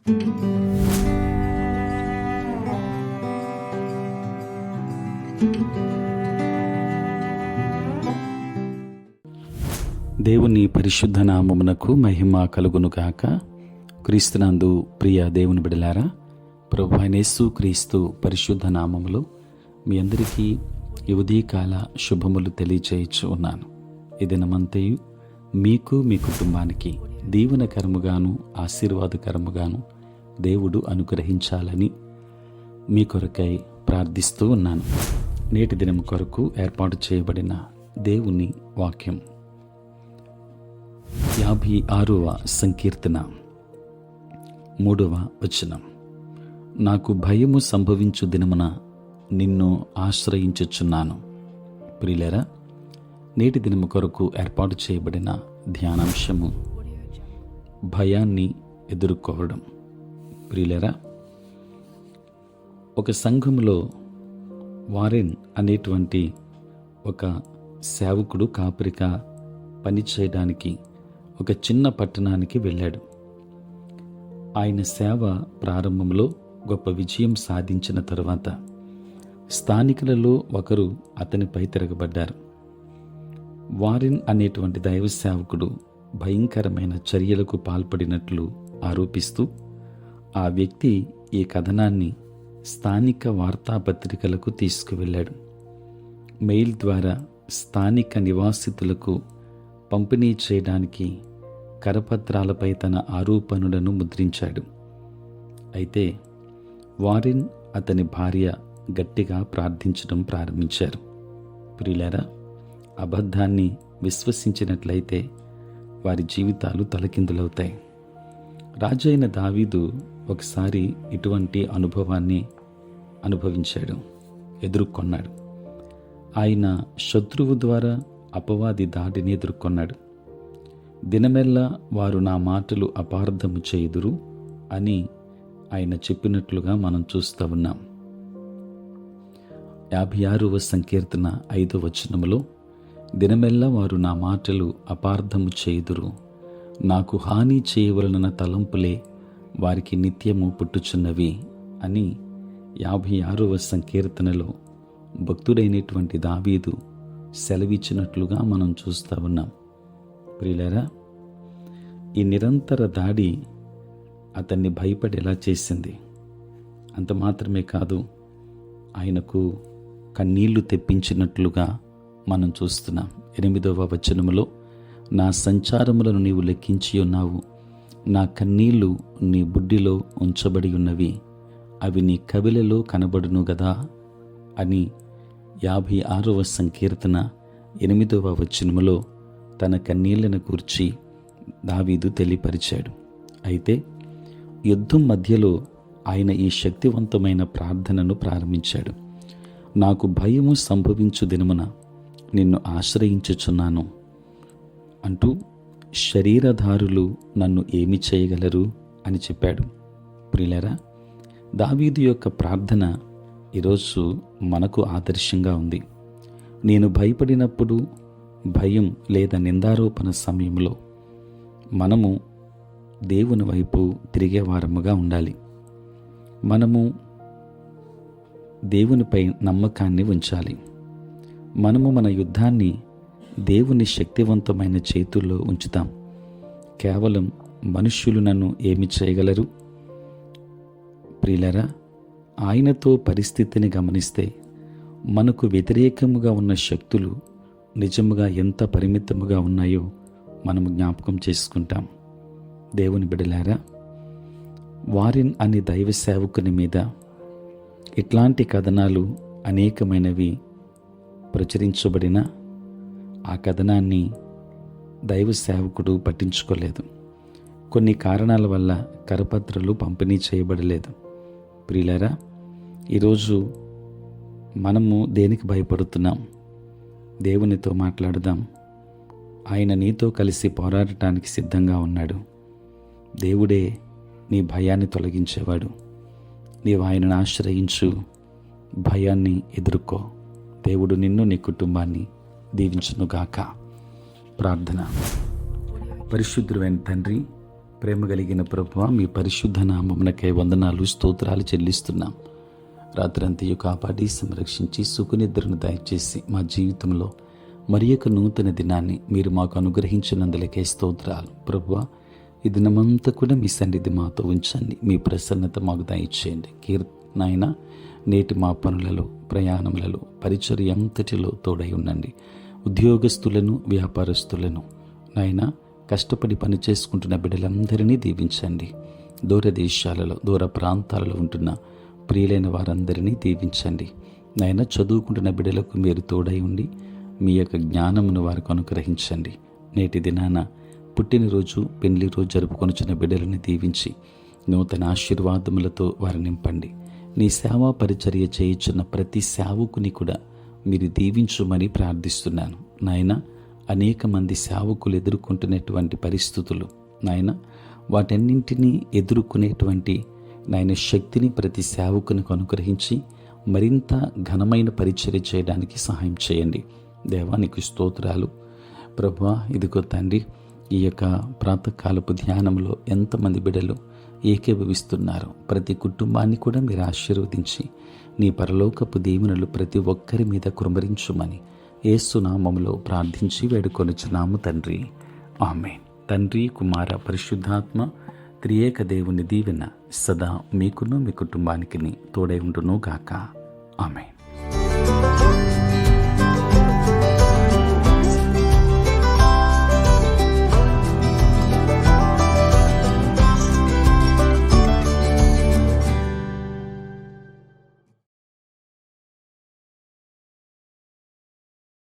దేవుని పరిశుద్ధ నామమునకు మహిమ కలుగునుగాక. క్రీస్తునందు ప్రియ దేవుని బిడలారా, ప్రభువైన యేసు క్రీస్తు పరిశుద్ధ నామములో మీ అందరికీ ఈ ఉదయకాల శుభములు తెలియచేయచ్చు ఉన్నాను. ఈ దినమంతయు మీకు మీ కుటుంబానికి దీవెనకరముగాను ఆశీర్వాదకరముగాను దేవుడు అనుగ్రహించాలని మీ కొరకై ప్రార్థిస్తూ ఉన్నాను. నేటి దినం కొరకు ఏర్పాటు చేయబడిన దేవుని వాక్యం 56వ సంకీర్తన 3వ వచనం. నాకు భయము సంభవించు దినమున నిన్ను ఆశ్రయించుచున్నాను. ప్రియులారా, నేటి దినము కొరకు ఏర్పాటు చేయబడిన ధ్యానాంశము భయాన్ని ఎదుర్కోవడం. ప్రియులారా, ఒక సంఘములో వారెన్ అనేటువంటి ఒక సేవకుడు కాపరిగా పని చేయడానికి ఒక చిన్న పట్టణానికి వెళ్ళాడు. ఆయన సేవ ప్రారంభంలో గొప్ప విజయం సాధించిన తరువాత స్థానికులలో ఒకరు అతనిపై తిరగబడ్డారు. వారెన్ అనేటువంటి దైవ సేవకుడు భయంకరమైన చర్యలకు పాల్పడినట్లు ఆరోపిస్తూ ఆ వ్యక్తి ఈ కథనాన్ని స్థానిక వార్తాపత్రికలకు తీసుకువెళ్ళాడు. మెయిల్ ద్వారా స్థానిక నివాసితులకు పంపిణీ చేయడానికి కరపత్రాలపై తన ఆరోపణలను ముద్రించాడు. అయితే వారెన్ అతని భార్య గట్టిగా ప్రార్థించడం ప్రారంభించారు. ప్రియులారా, అబద్ధాన్ని విశ్వసించినట్లయితే వారి జీవితాలు తలకిందులవుతాయి. రాజైన దావీదు ఒకసారి ఇటువంటి అనుభవాన్ని అనుభవించాడు, ఎదుర్కొన్నాడు. ఆయన శత్రువు ద్వారా అపవాది దాడిని ఎదుర్కొన్నాడు. దినమెల్లా వారు నా మాటలు అపార్థము చేయుదురు అని ఆయన చెప్పినట్లుగా మనం చూస్తూ ఉన్నాం. 56వ సంకీర్తన 5వ వచనములో, దినమెల్లా వారు నా మాటలు అపార్థము చేయుదురు, నాకు హాని చేయవలన తలంపులే వారికి నిత్యము పుట్టుచున్నవి అని 56వ సంకీర్తనలో భక్తుడైనటువంటి దావీదు సెలవిచ్చినట్లుగా మనం చూస్తూ ఉన్నాం. ప్రియులారా, ఈ నిరంతర దాడి అతన్ని భయపడేలా చేసింది. అంత మాత్రమే కాదు, ఆయనకు కన్నీళ్లు తెప్పించినట్లుగా మనం చూస్తున్నాం. 8వ వచనములో, నా సంచారములను నీవు లెక్కించి ఉన్నావు, నా కన్నీళ్లు నీ బుడ్డిలో ఉంచబడి ఉన్నవి, అవి నీ కవిలలో కనబడును గదా అని 56వ సంకీర్తన 8వ వచనములో తన కన్నీళ్లను గూర్చి దావీదు తెలియపరిచాడు. అయితే యుద్ధం మధ్యలో ఆయన ఈ శక్తివంతమైన ప్రార్థనను ప్రారంభించాడు. నాకు భయము సంభవించు దినమున నిన్ను ఆశ్రయించుచున్నాను అంటూ, శరీరధారులు నన్ను ఏమి చేయగలరు అని చెప్పాడు. ప్రియులారా, దావీదు యొక్క ప్రార్థన ఈరోజు మనకు ఆదర్శంగా ఉంది. నేను భయపడినప్పుడు, భయం లేదా నిందారోపణ సమయంలో మనము దేవుని వైపు తిరిగేవారముగా ఉండాలి. మనము దేవునిపై నమ్మకాన్ని ఉంచాలి. మనము మన యుద్ధాన్ని దేవుని శక్తివంతమైన చేతుల్లో ఉంచుతాం. కేవలం మనుష్యులు నన్ను ఏమి చేయగలరు? ప్రియులారా, ఆయనతో పరిస్థితిని గమనిస్తే మనకు వ్యతిరేకముగా ఉన్న శక్తులు నిజముగా ఎంత పరిమితముగా ఉన్నాయో మనము జ్ఞాపకం చేసుకుంటాం. దేవుని బిడలారా, వారెన్ అనే దైవ సేవకుని మీద ఇట్లాంటి కథనాలు అనేకమైనవి ప్రచురించబడిన ఆ కథనాన్ని దైవ సేవకుడు పట్టించుకోలేదు. కొన్ని కారణాల వల్ల కరపత్రాలు పంపిణీ చేయబడలేదు. ప్రియులారా, ఈరోజు మనము దేనికి భయపడుతున్నాం? దేవునితో మాట్లాడదాం. ఆయన నీతో కలిసి పోరాడటానికి సిద్ధంగా ఉన్నాడు. దేవుడే నీ భయాన్ని తొలగించేవాడు. నీవు ఆయనను ఆశ్రయించు, భయాన్ని ఎదుర్కో. దేవుడు నిన్ను, నీ కుటుంబాన్ని దీవించునుగాక. ప్రార్థన. పరిశుద్ధుడైన తండ్రి, ప్రేమ కలిగిన ప్రభువా, మీ పరిశుద్ధ నామమునకై వందనాలు స్తోత్రాలు చెల్లిస్తున్నాం. రాత్రంతయు కాపాడి సంరక్షించి సుఖనిద్రను దయచేసి మా జీవితంలో మరి ఒక నూతన దినాన్ని మీరు మాకు అనుగ్రహించినందులకే స్తోత్రాలు. ప్రభువా, ఈ దినమంతా కూడా మీ సన్నిధి మాతో ఉంచండి. మీ ప్రసన్నత మాకు దయచేయండి. నాయన, నేటి మా పనులలో, ప్రయాణములలో, పరిచర్య అంతటిలో తోడై ఉండండి. ఉద్యోగస్తులను, వ్యాపారస్తులను, నాయన కష్టపడి పని చేసుకుంటున్న బిడ్డలందరినీ దీవించండి. దూర దేశాలలో, దూర ప్రాంతాలలో ఉంటున్న ప్రియులైన వారందరినీ దీవించండి. నాయన, చదువుకుంటున్న బిడ్డలకు మీరు తోడై ఉండి మీ యొక్క జ్ఞానమును వారికి అనుగ్రహించండి. నేటి దినాన పుట్టినరోజు, పెళ్లి రోజు జరుపుకొనుచున్న బిడ్డలను దీవించి నూతన ఆశీర్వాదములతో వారిని నింపండి. నీ సేవా పరిచర్య చేయుచున్న ప్రతి సేవకుని కూడా మీరు దీవించుమని ప్రార్థిస్తున్నాను. నాయన, అనేక మంది సేవకులు ఎదుర్కొంటున్నటువంటి పరిస్థితులు, నాయన వాటన్నింటినీ ఎదుర్కొనేటువంటి నాయన శక్తిని ప్రతి సేవకునికి అనుగ్రహించి మరింత ఘనమైన పరిచర్య చేయడానికి సహాయం చేయండి. దేవానికి స్తోత్రాలు. ప్రభువా, ఇదిగో తండ్రి, ఈ యొక్క ప్రాతకాలపు ధ్యానంలో ఎంతమంది బిడ్డలు ఏకీభవిస్తున్నారు. ప్రతి కుటుంబాన్ని కూడా మీరు ఆశీర్వదించి నీ పరలోకపు దీవెనలు ప్రతి ఒక్కరి మీద కుమ్మరించుమని యేసు నామములో ప్రార్థించి వేడుకొనుచున్నాము తండ్రి. ఆమేన్. తండ్రి, కుమార, పరిశుద్ధాత్మ త్రియేక దేవుని దీవెన సదా మీకును మీ కుటుంబానికి తోడై ఉండును గాక. ఆమేన్.